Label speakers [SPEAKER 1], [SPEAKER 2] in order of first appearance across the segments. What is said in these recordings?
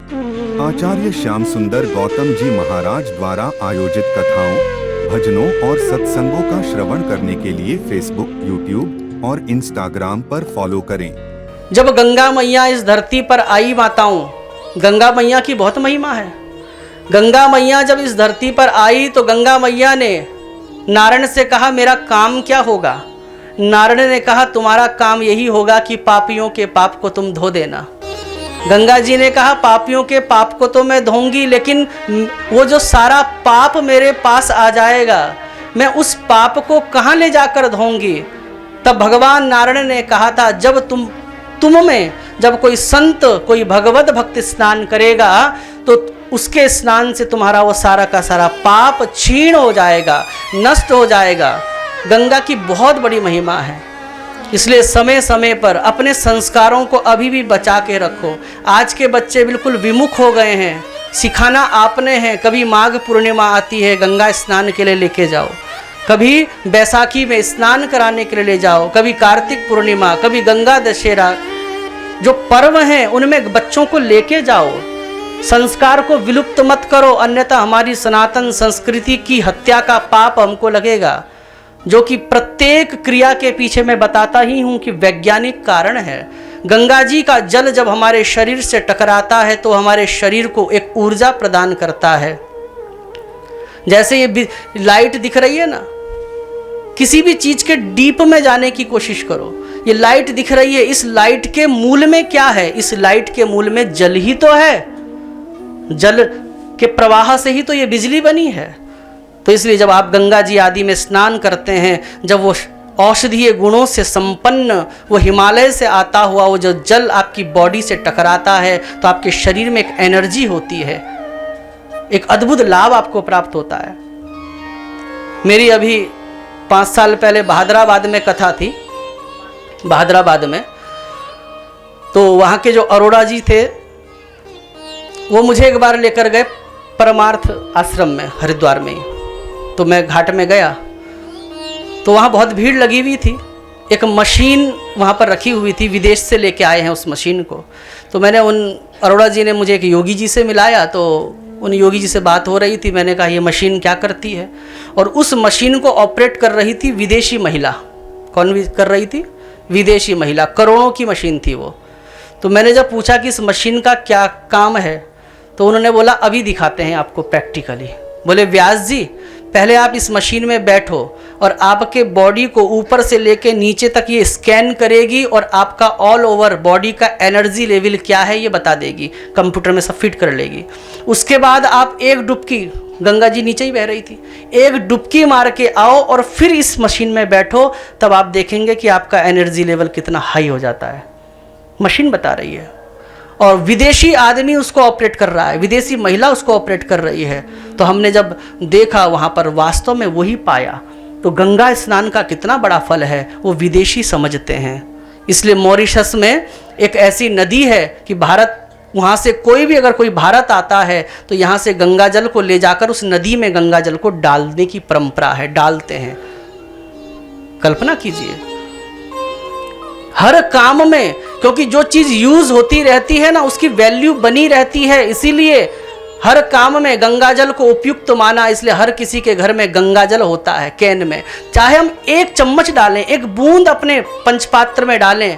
[SPEAKER 1] आचार्य श्याम सुंदर गौतम जी महाराज द्वारा आयोजित कथाओं, भजनों और सत्संगों का श्रवण करने के लिए फेसबुक, यूट्यूब और इंस्टाग्राम पर फॉलो करें।
[SPEAKER 2] जब गंगा मैया इस धरती पर आई माताओं, गंगा मैया की बहुत महिमा है। गंगा मैया जब इस धरती पर आई तो गंगा मैया ने नारायण से कहा, मेरा काम क्या होगा? नारायण ने कहा, तुम्हारा काम यही होगा कि पापियों के पाप को तुम धो देना। गंगा जी ने कहा, पापियों के पाप को तो मैं धोऊंगी, लेकिन वो जो सारा पाप मेरे पास आ जाएगा, मैं उस पाप को कहाँ ले जाकर धोऊंगी? तब भगवान नारायण ने कहा था, जब तुम में जब कोई संत, कोई भगवत भक्त स्नान करेगा तो उसके स्नान से तुम्हारा वो सारा का सारा पाप क्षीण हो जाएगा, नष्ट हो जाएगा। गंगा की बहुत बड़ी महिमा है, इसलिए समय समय पर अपने संस्कारों को अभी भी बचा के रखो। आज के बच्चे बिल्कुल विमुख हो गए हैं, सिखाना आपने है। कभी माघ पूर्णिमा आती है, गंगा स्नान के लिए लेके जाओ, कभी बैसाखी में स्नान कराने के लिए ले जाओ, कभी कार्तिक पूर्णिमा, कभी गंगा दशहरा, जो पर्व हैं उनमें बच्चों को लेके जाओ। संस्कार को विलुप्त मत करो, अन्यथा हमारी सनातन संस्कृति की हत्या का पाप हमको लगेगा, जो कि प्रत्येक क्रिया के पीछे मैं बताता ही हूं कि वैज्ञानिक कारण है। गंगा जी का जल जब हमारे शरीर से टकराता है तो हमारे शरीर को एक ऊर्जा प्रदान करता है। जैसे ये लाइट दिख रही है ना, किसी भी चीज के डीप में जाने की कोशिश करो। ये लाइट दिख रही है, इस लाइट के मूल में क्या है? इस लाइट के मूल में जल ही तो है। जल के प्रवाह से ही तो ये बिजली बनी है। तो इसलिए जब आप गंगा जी आदि में स्नान करते हैं, जब वो औषधीय गुणों से संपन्न वो हिमालय से आता हुआ वो जो जल आपकी बॉडी से टकराता है, तो आपके शरीर में एक एनर्जी होती है, एक अद्भुत लाभ आपको प्राप्त होता है। मेरी अभी 5 साल पहले बहादुराबाद में कथा थी। बहादुराबाद में तो वहाँ के जो अरोड़ा जी थे, वो मुझे एक बार लेकर गए परमार्थ आश्रम में, हरिद्वार में ही। तो मैं घाट में गया तो वहाँ बहुत भीड़ लगी हुई थी। एक मशीन वहाँ पर रखी हुई थी, विदेश से लेके आए हैं उस मशीन को। तो मैंने उन अरोड़ा जी ने मुझे एक योगी जी से मिलाया, तो उन योगी जी से बात हो रही थी। मैंने कहा, ये मशीन क्या करती है? और उस मशीन को ऑपरेट कर रही थी विदेशी महिला। कौन कर रही थी? विदेशी महिला। करोड़ों की मशीन थी वो। तो मैंने जब पूछा कि इस मशीन का क्या काम है, तो उन्होंने बोला, अभी दिखाते हैं आपको प्रैक्टिकली। बोले, व्यास जी, पहले आप इस मशीन में बैठो और आपके बॉडी को ऊपर से लेके नीचे तक ये स्कैन करेगी और आपका ऑल ओवर बॉडी का एनर्जी लेवल क्या है ये बता देगी, कंप्यूटर में सब फिट कर लेगी। उसके बाद आप एक डुबकी, गंगा जी नीचे ही बह रही थी, एक डुबकी मार के आओ और फिर इस मशीन में बैठो, तब आप देखेंगे कि आपका एनर्जी लेवल कितना हाई हो जाता है। मशीन बता रही है और विदेशी आदमी उसको ऑपरेट कर रहा है, विदेशी महिला उसको ऑपरेट कर रही है। तो हमने जब देखा वहाँ पर वास्तव में वही पाया। तो गंगा स्नान का कितना बड़ा फल है वो विदेशी समझते हैं। इसलिए मॉरिशस में एक ऐसी नदी है कि भारत, वहाँ से कोई भी अगर कोई भारत आता है तो यहाँ से गंगा जल को ले जाकर उस नदी में गंगा जल को डालने की परंपरा है, डालते हैं। कल्पना कीजिए, हर काम में, क्योंकि जो चीज यूज होती रहती है ना उसकी वैल्यू बनी रहती है, इसीलिए हर काम में गंगा जल को उपयुक्त माना। इसलिए हर किसी के घर में गंगा जल होता है कैन में। चाहे हम 1 चम्मच डालें, 1 बूंद अपने पंचपात्र में डालें,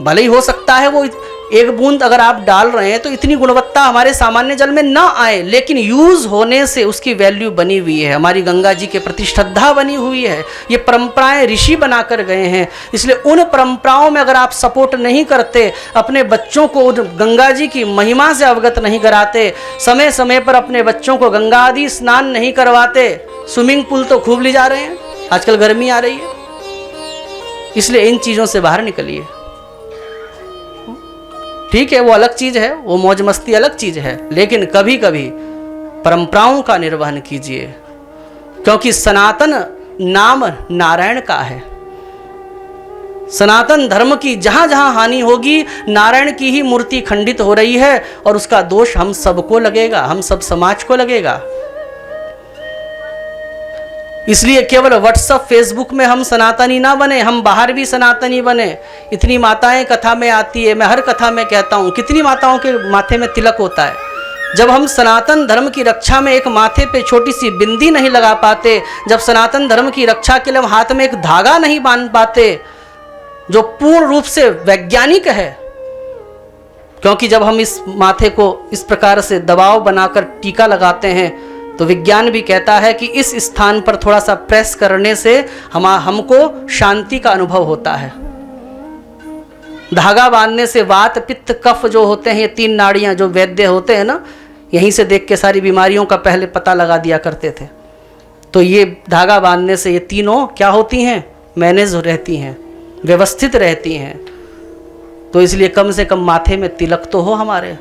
[SPEAKER 2] भले ही हो सकता है वो 1 बूंद अगर आप डाल रहे हैं तो इतनी गुणवत्ता हमारे सामान्य जल में ना आए, लेकिन यूज होने से उसकी वैल्यू बनी हुई है। हमारी गंगा जी के प्रति श्रद्धा बनी हुई है। ये परंपराएं ऋषि बनाकर गए हैं। इसलिए उन परंपराओं में अगर आप सपोर्ट नहीं करते, अपने बच्चों को गंगा जी की महिमा से अवगत नहीं कराते, समय समय पर अपने बच्चों को गंगा आदि स्नान नहीं करवाते, स्विमिंग पूल तो खूब ले जा रहे हैं, आजकल गर्मी आ रही है, इसलिए इन चीज़ों से बाहर निकलिए। ठीक है, वो अलग चीज है, वो मौज मस्ती अलग चीज है, लेकिन कभी कभी परंपराओं का निर्वहन कीजिए, क्योंकि सनातन नाम नारायण का है। सनातन धर्म की जहां जहां हानि होगी, नारायण की ही मूर्ति खंडित हो रही है और उसका दोष हम सबको लगेगा, हम सब समाज को लगेगा। इसलिए केवल व्हाट्सएप फेसबुक में हम सनातनी ना बने, हम बाहर भी सनातनी बने। इतनी माताएं कथा में आती है, मैं हर कथा में कहता हूँ कितनी माताओं के माथे में तिलक होता है। जब हम सनातन धर्म की रक्षा में एक माथे पे छोटी सी बिंदी नहीं लगा पाते, जब सनातन धर्म की रक्षा के लिए हम हाथ में एक धागा नहीं बांध पाते जो पूर्ण रूप से वैज्ञानिक है, क्योंकि जब हम इस माथे को इस प्रकार से दबाव बनाकर टीका लगाते हैं तो विज्ञान भी कहता है कि इस स्थान पर थोड़ा सा प्रेस करने से हमको शांति का अनुभव होता है। धागा बांधने से वात पित्त कफ जो होते हैं, ये 3 नाड़ियां जो वैद्य होते हैं ना, यहीं से देख के सारी बीमारियों का पहले पता लगा दिया करते थे। तो ये धागा बांधने से ये तीनों क्या होती हैं, मैनेज रहती हैं, व्यवस्थित रहती हैं। तो इसलिए कम से कम माथे में तिलक तो हो हमारे।